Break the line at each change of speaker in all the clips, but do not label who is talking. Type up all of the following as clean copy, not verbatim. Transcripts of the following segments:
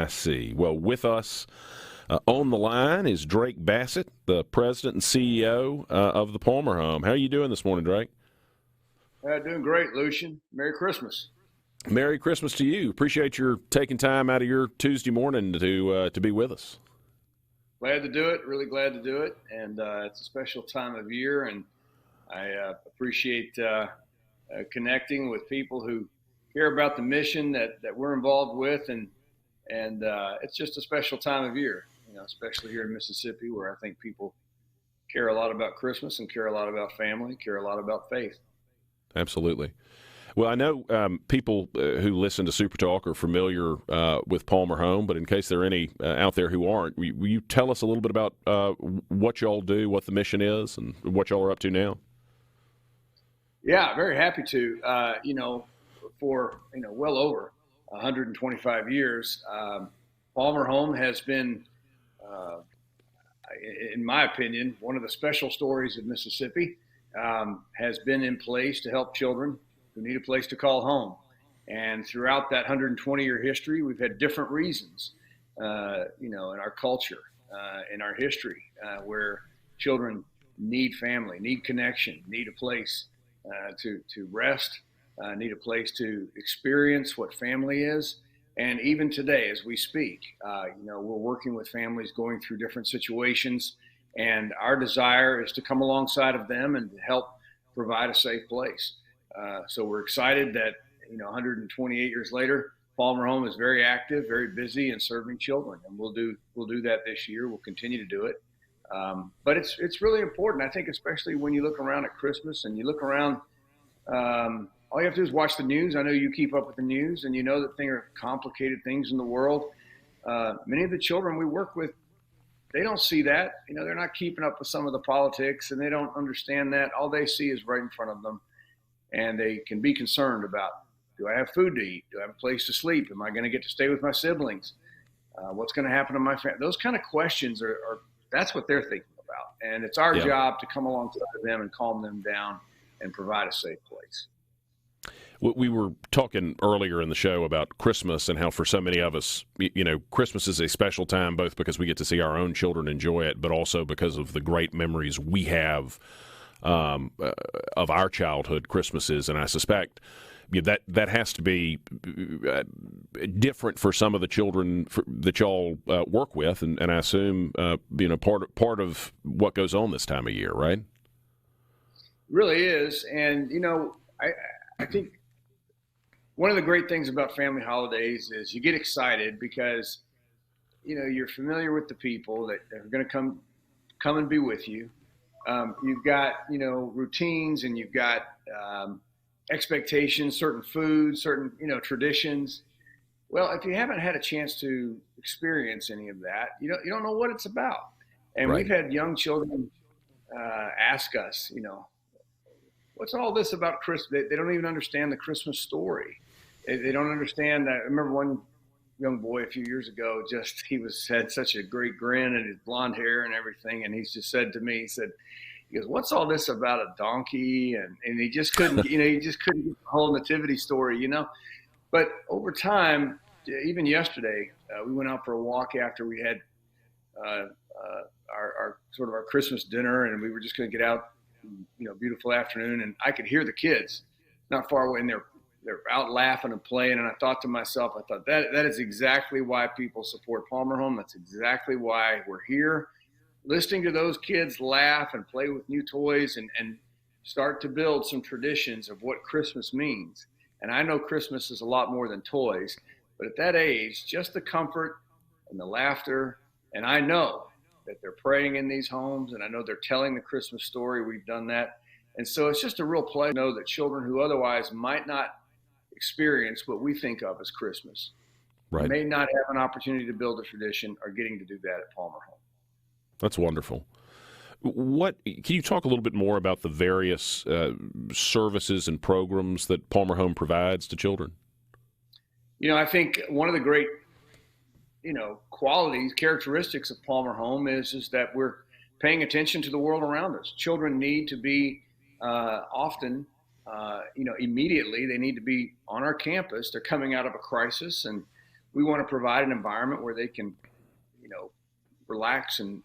I see. Well, with us on the line is Drake Bassett, the president and CEO of the Palmer Home. How are you doing this morning, Drake?
Doing great, Lucian. Merry Christmas.
Merry Christmas to you. Appreciate your taking time out of your Tuesday morning to be with us.
Glad to do it. Really glad to do it. And it's a special time of year, and I appreciate connecting with people who care about the mission that we're involved with, and it's just a special time of year, especially here in Mississippi, where I think people care a lot about Christmas and care a lot about family, care a lot about faith.
Absolutely. Well, I know people who listen to SuperTalk are familiar with Palmer Home, but in case there are any out there who aren't, will you tell us a little bit about what y'all do, what the mission is, and what y'all are up to now?
Yeah, very happy to. For well over 125 years, Palmer Home has been, in my opinion, one of the special stories of Mississippi. Has been in place to help children who need a place to call home. And throughout that 120-year history, we've had different reasons, in our culture, in our history, where children need family, need connection, need a place to rest, need a place to experience what family is. And even today, as we speak, we're working with families going through different situations. And our desire is to come alongside of them and to help provide a safe place. So we're excited that, 128 years later, Palmer Home is very active, very busy, and serving children. And we'll do that this year. We'll continue to do it. But it's really important, I think, especially when you look around at Christmas and you look around. All you have to do is watch the news. I know you keep up with the news, and you know that there are complicated things in the world. Many of the children we work with, they don't see that. They're not keeping up with some of the politics, and they don't understand that. All they see is right in front of them, and they can be concerned about, do I have food to eat? Do I have a place to sleep? Am I going to get to stay with my siblings? What's going to happen to my family? Those kind of questions that's what they're thinking about. And it's our job to come alongside of them and calm them down and provide a safe place.
We were talking earlier in the show about Christmas and how for so many of us, Christmas is a special time, both because we get to see our own children enjoy it, but also because of the great memories we have of our childhood Christmases. And I suspect that has to be different for some of the children that y'all work with. And I assume, part of what goes on this time of year, right? It
really is. And, I think one of the great things about family holidays is you get excited because, you're familiar with the people that are going to come and be with you. You've got, routines, and you've got expectations, certain foods, certain, traditions. Well, if you haven't had a chance to experience any of that, you don't know what it's about. And
right.
We've had young children ask us, what's all this about Christmas? They don't even understand the Christmas story. They don't understand. I remember one young boy a few years ago, he had such a great grin and his blonde hair and everything. And he just said to me, he goes, what's all this about a donkey? And he just couldn't, he just couldn't get the whole nativity story, But over time, even yesterday, we went out for a walk after we had our sort of our Christmas dinner, and we were just going to get out, beautiful afternoon, and I could hear the kids not far away, and they're out laughing and playing. And I thought to myself, that is exactly why people support Palmer Home. That's exactly why we're here, listening to those kids laugh and play with new toys and start to build some traditions of what Christmas means. And I know Christmas is a lot more than toys, but at that age, just the comfort and the laughter. And I know that they're praying in these homes, and I know they're telling the Christmas story. We've done that. And so it's just a real pleasure to know that children who otherwise might not experience what we think of as Christmas,
right,
may not have an opportunity to build a tradition, are getting to do that at Palmer Home.
That's wonderful. Can you talk a little bit more about the various services and programs that Palmer Home provides to children?
I think one of the great, characteristics of Palmer Home is that we're paying attention to the world around us. Children need to be often, immediately, they need to be on our campus. They're coming out of a crisis, and we want to provide an environment where they can, relax and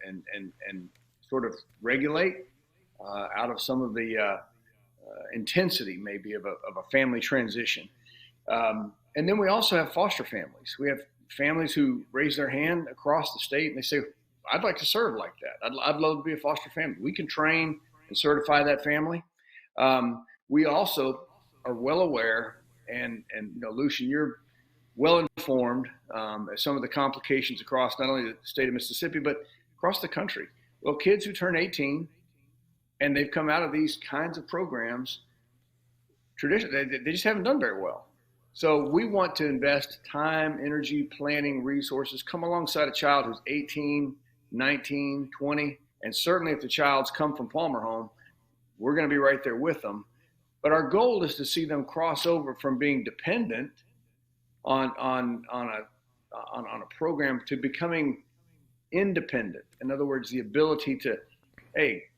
sort of regulate out of some of the intensity maybe of a family transition. And then we also have foster families. We have families who raise their hand across the state and they say, I'd like to serve like that. I'd love to be a foster family. We can train and certify that family. We also are well aware, and Lucian, you're well informed as some of the complications across not only the state of Mississippi, but across the country. Well, kids who turn 18 and they've come out of these kinds of programs, traditionally, they just haven't done very well. So we want to invest time, energy, planning, resources, come alongside a child who's 18, 19, 20, and certainly if the child's come from Palmer Home, we're going to be right there with them. But our goal is to see them cross over from being dependent on a program to becoming independent. In other words, the ability to,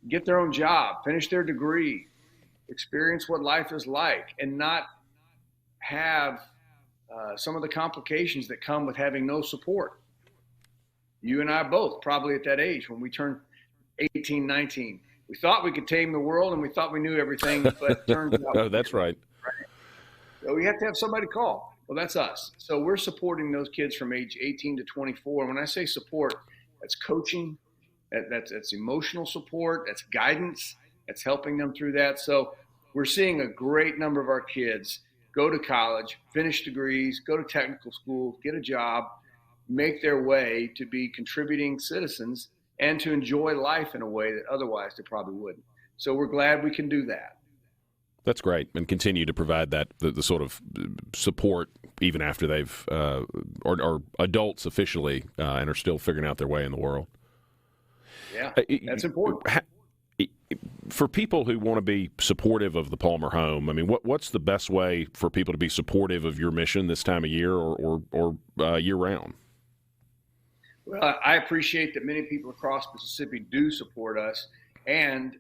get their own job, finish their degree, experience what life is like, and not have some of the complications that come with having no support. You and I both probably at that age when we turned 18, 19. We thought we could tame the world and we thought we knew everything, but it turns out.
Oh, that's right.
So we have to have somebody call. Well, that's us. So we're supporting those kids from age 18 to 24. When I say support, that's coaching, that's emotional support, that's guidance, that's helping them through that. So we're seeing a great number of our kids go to college, finish degrees, go to technical school, get a job, make their way to be contributing citizens and to enjoy life in a way that otherwise they probably wouldn't. So we're glad we can do that.
That's great, and continue to provide that the sort of support even after they've are adults officially and are still figuring out their way in the world.
Yeah, that's important.
For people who want to be supportive of the Palmer Home, I mean, what's the best way for people to be supportive of your mission this time of year or year round?
Well, I appreciate that many people across Mississippi do support us and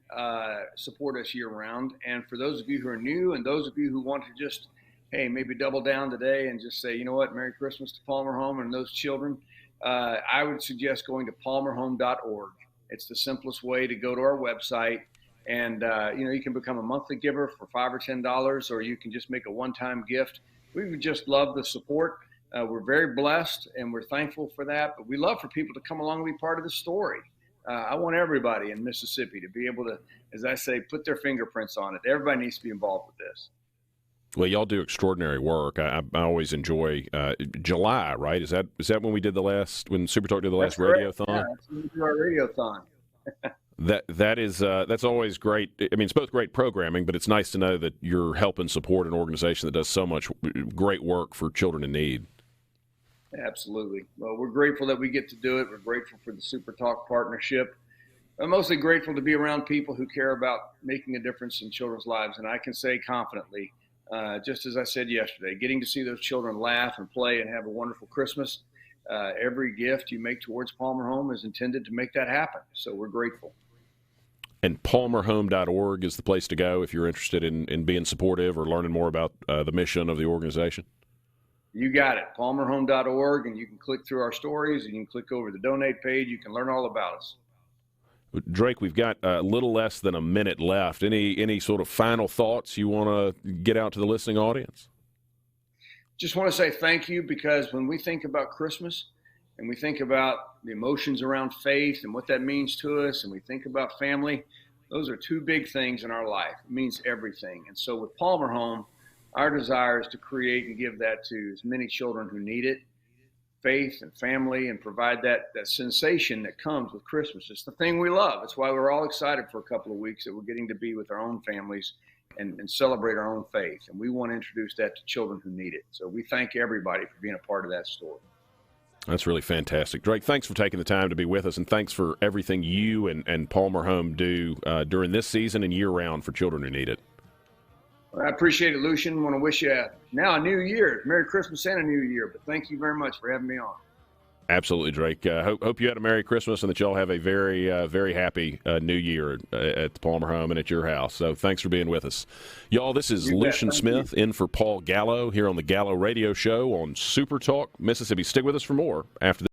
support us year round. And for those of you who are new and those of you who want to just, maybe double down today and just say, you know what, Merry Christmas to Palmer Home and those children, I would suggest going to palmerhome.org. It's the simplest way to go to our website. And, you can become a monthly giver for $5 or $10, or you can just make a one-time gift. We would just love the support. We're very blessed and we're thankful for that, but we love for people to come along and be part of the story. I want everybody in Mississippi to be able to, as I say, put their fingerprints on it. Everybody needs to be involved with this.
Well, y'all do extraordinary work. I always enjoy July, right? Is that when we did when SuperTalk did the last radiothon?
Yeah, that's when we do our radiothon.
That's always great. I mean, it's both great programming, but it's nice to know that you're helping support an organization that does so much great work for children in need.
Absolutely. Well, we're grateful that we get to do it. We're grateful for the SuperTalk partnership. I'm mostly grateful to be around people who care about making a difference in children's lives. And I can say confidently, just as I said yesterday, getting to see those children laugh and play and have a wonderful Christmas, every gift you make towards Palmer Home is intended to make that happen. So we're grateful.
And palmerhome.org is the place to go if you're interested in being supportive or learning more about the mission of the organization.
You got it. Palmerhome.org, and you can click through our stories, and you can click over the donate page. You can learn all about us.
Drake, we've got a little less than a minute left. Any sort of final thoughts you want to get out to the listening audience?
Just want to say thank you, because when we think about Christmas and we think about the emotions around faith and what that means to us, and we think about family, those are two big things in our life. It means everything. And so with Palmer Home, our desire is to create and give that to as many children who need it, faith and family, and provide that sensation that comes with Christmas. It's the thing we love. It's why we're all excited for a couple of weeks that we're getting to be with our own families and celebrate our own faith. And we want to introduce that to children who need it. So we thank everybody for being a part of that story.
That's really fantastic. Drake, thanks for taking the time to be with us, and thanks for everything you and Palmer Home do during this season and year-round for children who need it.
I appreciate it, Lucian. I want to wish you now a new year. Merry Christmas and a new year. But thank you very much for having me on.
Absolutely, Drake. Hope you had a Merry Christmas and that y'all have a very, very happy New Year at the Palmer home and at your house. So thanks for being with us. Y'all, this is Lucian Smith in for Paul Gallo here on the Gallo Radio Show on Super Talk Mississippi. Stick with us for more after this.